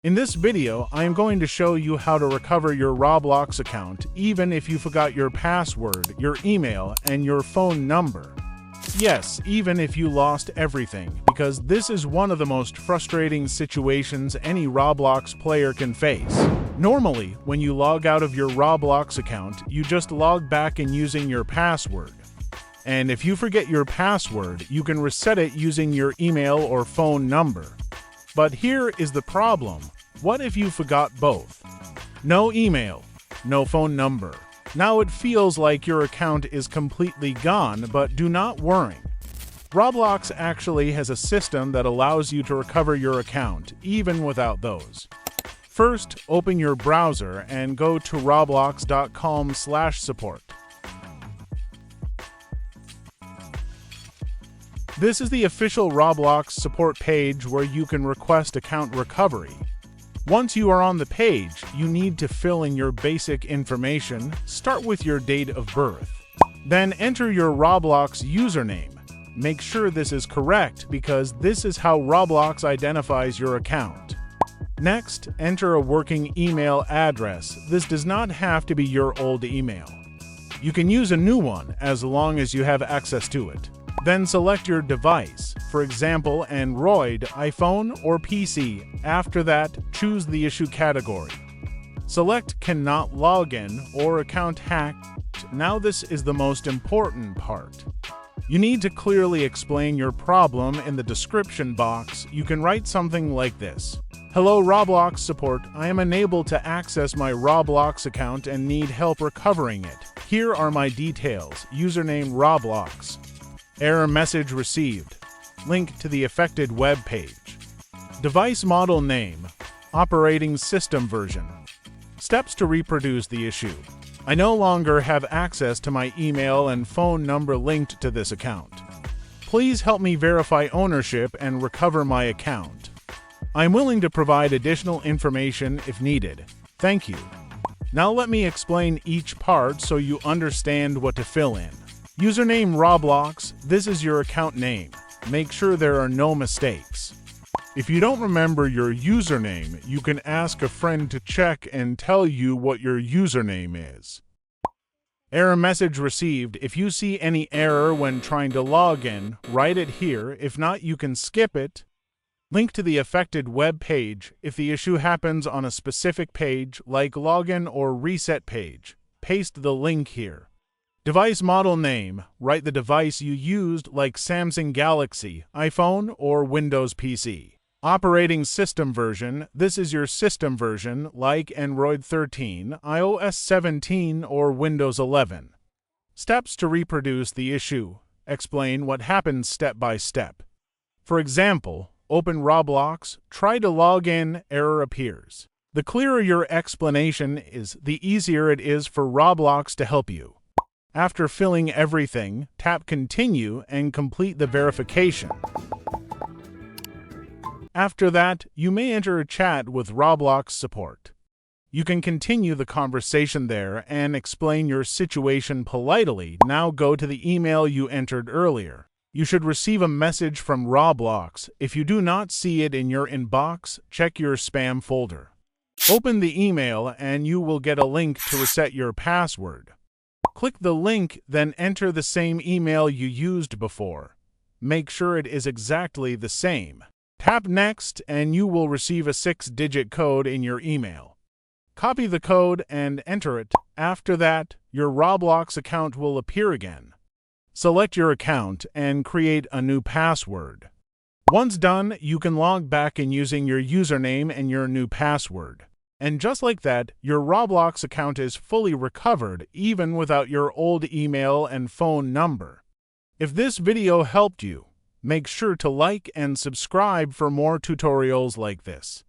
In this video, I am going to show you how to recover your Roblox account even if you forgot your password, your email, and your phone number. Yes, even if you lost everything, because this is one of the most frustrating situations any Roblox player can face. Normally, when you log out of your Roblox account, you just log back in using your password. And if you forget your password, you can reset it using your email or phone number. But here is the problem. What if you forgot both? No email, no phone number. Now it feels like your account is completely gone, but do not worry. Roblox actually has a system that allows you to recover your account, even without those. First, open your browser and go to roblox.com/support. This is the official Roblox support page where you can request account recovery. Once you are on the page, you need to fill in your basic information. Start with your date of birth. Then enter your Roblox username. Make sure this is correct because this is how Roblox identifies your account. Next, enter a working email address. This does not have to be your old email. You can use a new one as long as you have access to it. Then select your device, for example, Android, iPhone, or PC. After that, choose the issue category. Select Cannot Log In or Account Hacked. Now this is the most important part. You need to clearly explain your problem in the description box. You can write something like this. Hello Roblox support, I am unable to access my Roblox account and need help recovering it. Here are my details. Username Roblox. Error message received. Link to the affected web page. Device model name. Operating system version. Steps to reproduce the issue. I no longer have access to my email and phone number linked to this account. Please help me verify ownership and recover my account. I'm willing to provide additional information if needed. Thank you. Now let me explain each part so you understand what to fill in. Username Roblox, this is your account name. Make sure there are no mistakes. If you don't remember your username, you can ask a friend to check and tell you what your username is. Error message received. If you see any error when trying to log in, write it here. If not, you can skip it. Link to the affected web page. If the issue happens on a specific page, like login or reset page, paste the link here. Device model name. Write the device you used like Samsung Galaxy, iPhone, or Windows PC. Operating system version. This is your system version like Android 13, iOS 17, or Windows 11. Steps to reproduce the issue. Explain what happens step by step. For example, open Roblox, try to log in, error appears. The clearer your explanation is, the easier it is for Roblox to help you. After filling everything, tap Continue and complete the verification. After that, you may enter a chat with Roblox support. You can continue the conversation there and explain your situation politely. Now go to the email you entered earlier. You should receive a message from Roblox. If you do not see it in your inbox, check your spam folder. Open the email and you will get a link to reset your password. Click the link, then enter the same email you used before. Make sure it is exactly the same. Tap Next and you will receive a 6-digit code in your email. Copy the code and enter it. After that, your Roblox account will appear again. Select your account and create a new password. Once done, you can log back in using your username and your new password. And just like that, your Roblox account is fully recovered even without your old email and phone number. If this video helped you, make sure to like and subscribe for more tutorials like this.